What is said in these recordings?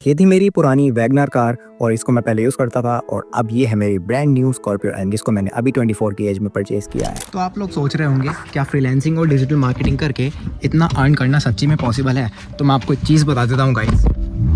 ये थी मेरी पुरानी वैगनर कार और इसको मैं पहले यूज़ करता था और अब ये है मेरी ब्रांड न्यू स्कॉर्पियो एंड जिसको मैंने अभी 24 की एज में परचेज़ किया है। तो आप लोग सोच रहे होंगे क्या फ्रीलांसिंग और डिजिटल मार्केटिंग करके इतना अर्न करना सच्ची में पॉसिबल है? तो मैं आपको एक चीज़ बता देता हूँ guys,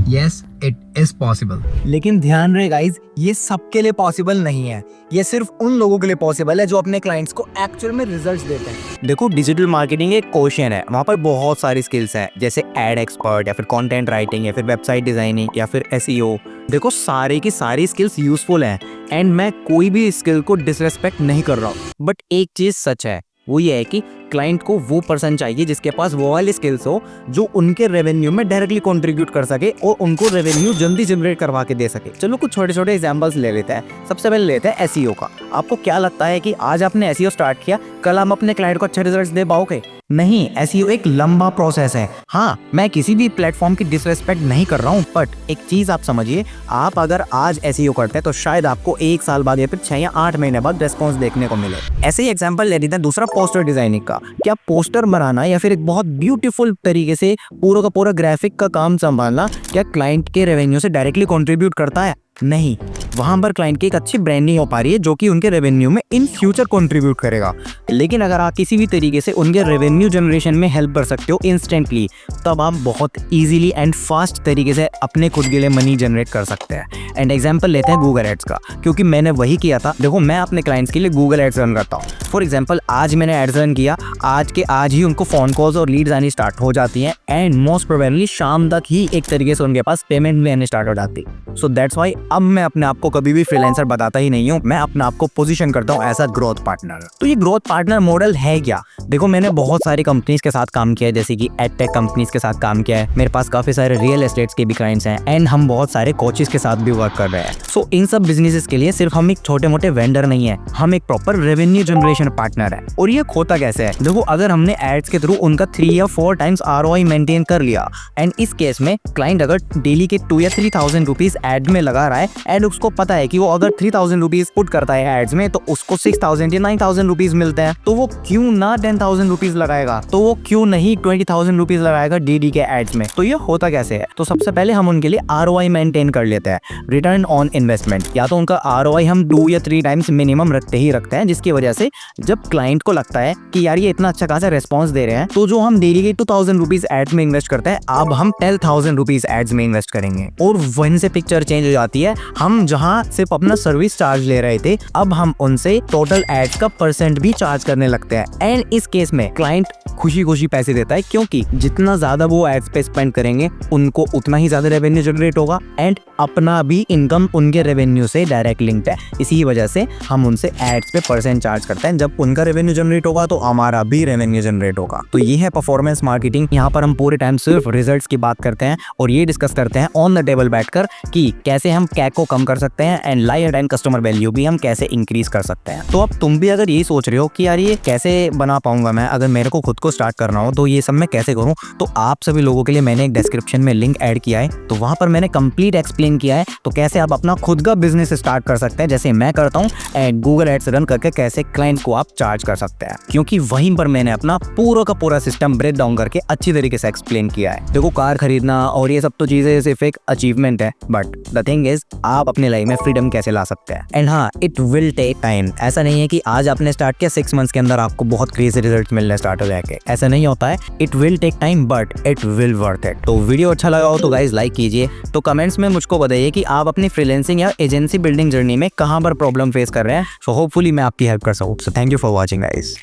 yes it is possible. लेकिन ध्यान रहे गाइज, ये सबके लिए पॉसिबल नहीं है। ये सिर्फ उन लोगों के लिए पॉसिबल है जो अपने क्लाइंट्स को एक्चुअल में रिजल्ट्स देते हैं। देखो, डिजिटल मार्केटिंग एक क्वेश्चन है, वहाँ पर बहुत सारी स्किल्स हैं जैसे एड एक्सपर्ट या फिर कंटेंट राइटिंग या फिर वेबसाइट डिजाइनिंग या फिर एसईओ। देखो, सारे की सारी स्किल्स यूजफुल हैं एंड मैं कोई भी स्किल को डिसरेस्पेक्ट नहीं कर रहा हूँ। बट एक चीज सच है, वो ये है कि क्लाइंट को वो पर्सन चाहिए जिसके पास वो वाली स्किल्स हो जो उनके रेवेन्यू में डायरेक्टली कंट्रीब्यूट कर सके और उनको रेवेन्यू जल्दी जनरेट करवा के दे सके। चलो कुछ छोटे छोटे एग्जांपल्स ले लेते हैं। सबसे पहले लेते हैं एसईओ का। आपको क्या लगता है कि आज आपने एसईओ स्टार्ट किया, कल हम अपने क्लाइंट को अच्छे रिजल्ट्स दे पाओगे? नहीं, एसईओ एक लंबा प्रोसेस है। हाँ, मैं किसी भी प्लेटफॉर्म की डिसरेस्पेक्ट नहीं कर रहा हूँ, बट एक चीज आप समझिए, आप अगर आज एसईओ करते हैं तो शायद आपको 1 साल बाद या फिर 6 या 8 महीने बाद रेस्पॉन्स देखने को मिले। ऐसे ही एग्जांपल ले लेते हैं दूसरा, पोस्टर डिजाइनिंग का। क्या पोस्टर बनाना या फिर एक बहुत ब्यूटीफुल तरीके से पूरा का पूरा ग्राफिक का काम संभालना क्या क्लाइंट के रेवेन्यू से डायरेक्टली कंट्रीब्यूट करता है? नहीं, वहां पर क्लाइंट की एक अच्छी ब्रांडिंग हो पा रही है जो कि उनके रेवेन्यू में इन फ्यूचर कंट्रीब्यूट करेगा। लेकिन अगर आप किसी भी तरीके से उनके रेवेन्यू जनरेशन में हेल्प कर सकते हो इंस्टेंटली, तब आप बहुत इजीली एंड फास्ट तरीके से अपने खुद के लिए मनी जनरेट कर सकते हैं। एंड एग्जांपल लेते हैं गूगल एड्स का, क्योंकि मैंने वही किया था। देखो, मैं अपने क्लाइंट्स के लिए गूगल एड्स रन करता हूँ। फॉर एग्जाम्पल, आज मैंने एड्स रन किया, आज के आज ही उनको फोन कॉल्स और लीड्स आनी स्टार्ट हो जाती हैं एंड मोस्ट प्रोबेबली शाम तक ही एक तरीके से उनके पास पेमेंट भी आने स्टार्ट हो जाती है। सो दैट्स वाई अब मैं अपने आप को कभी भी फ्रीलांसर बताता ही नहीं हूँ, मैं अपने आप को पोजीशन करता हूँ एज अ ग्रोथ पार्टनर। तो ये ग्रोथ पार्टनर मॉडल है क्या? देखो, मैंने बहुत सारी कंपनीज के साथ काम किया है, जैसे कि एडटेक कंपनीज के साथ काम किया है। मेरे पास काफी सारे रियल एस्टेट्स के भी क्लाइंट्स हैं एंड हम बहुत सारे कोचेस के साथ भी वर्क कर रहे हैं। सो इन सब बिजनेसेस के लिए सिर्फ हम एक छोटे मोटे वेंडर नहीं है, हम एक प्रॉपर रेवेन्यू जनरेशन पार्टनर है। और ये होता कैसे है? देखो, अगर हमने एड्स के थ्रू उनका 3 या 4 टाइम्स ROI मेंटेन कर लिया एंड इस केस में क्लाइंट अगर डेली के 2 या 3,000 रुपीज एड में लगा रहा है एंड उसको पता है कि वो अगर 3,000 रुपीज पुट करता है एड्स में तो उसको 6,000 या 9,000 रुपीज मिलते हैं, तो वो क्यों ना 10,000 रुपीज लगाएगा? तो वो क्यों नहीं 20,000 रुपीज लगाएगा DD के एड्स में? तो ये होता कैसे है? तो सबसे पहले हम उनके लिए ROI मेंटेन कर लेते हैं, रिटर्न ऑन इन्वेस्टमेंट। या तो उनका ROI हम 2 या 3 टाइम्स मिनिमम रखते हैं, जिसकी वजह से जब क्लाइंट को लगता है कि यार ये इतना अच्छा खासा रेस्पॉन्स दे रहे हैं, तो जो हम डेली के 2,000 रुपीज एड्स में इन्वेस्ट करते हैं, अब हम 10,000 रुपीज एड्स में इन्वेस्ट करेंगे। और वहीं से पिक्चर चेंज हो जाती है। हम जहां सिर्फ अपना सर्विस चार्ज ले रहे थे, अब हम उनसे टोटल एड्स का % भी चार्ज करने लगते हैं एंड इस केस में क्लाइंट खुशी खुशी पैसे देता है, क्योंकि जितना ज्यादा वो एड्स पे स्पेंड करेंगे उनको उतना ही ज्यादा रेवेन्यू जनरेट होगा एंड अपना भी इनकम उनके रेवेन्यू से डायरेक्ट लिंक्ड है। इसी वजह से हम उनसे एड्स पे % चार्ज करते हैं। जब उनका रेवेन्यू जनरेट होगा तो हमारा भी रेवेन्यू जनरेट होगा। तो ये है परफॉर्मेंस मार्केटिंग। यहाँ पर हम पूरे टाइम सिर्फ रिजल्ट्स की बात करते हैं और ये डिस्कस करते हैं ऑन द टेबल बैठकर कि कैसे हम कैक को कम कर सकते हैं and life time customer value भी हम कैसे इंक्रीज कर सकते हैं। तो अब तुम भी अगर ये सोच रहे हो कि यार ये कैसे बना पाऊंगा मैं, अगर मेरे को खुद को स्टार्ट करना हो तो ये सब मैं कैसे करूं, तो आप सभी लोगों के लिए मैंने एक डिस्क्रिप्शन में लिंक ऐड किया है। तो वहां पर मैंने कंप्लीट एक्सप्लेन किया है तो कैसे आप अपना खुद का बिजनेस स्टार्ट कर सकते हैं, जैसे मैं करता हूं, एंड गूगल एड्स रन करके कैसे क्लाइंट को आप चार्ज कर सकते हैं, क्योंकि वहीं पर मैंने अपना पूरा का पूरा सिस्टम ब्रेक डाउन करके अच्छी तरीके से एक्सप्लेन किया है। देखो, कार खरीदना और ये सब तो चीजें सिर्फ एक अचीवमेंट है, बट द थिंग इज आप अपने लाइफ में फ्रीडम कैसे ला सकते हैं। एंड हाँ, इट विल टेक टाइम। ऐसा नहीं है कि आज आपने स्टार्ट किया 6 मंथ्स के अंदर आपको बहुत क्रेजी रिजल्ट मिलने स्टार्ट हो जाएंगे, ऐसा नहीं होता है। It will take time but it will worth it. तो वीडियो अच्छा लगा हो तो गाइज लाइक कीजिए। तो कमेंट्स में मुझको बताइए कि आप अपनी फ्रीलांसिंग या एजेंसी बिल्डिंग जर्नी में कहां पर प्रॉब्लम फेस कर रहे हैं। सो होपफुली मैं आपकी हेल्प कर सकूं। So thank you for watching guys.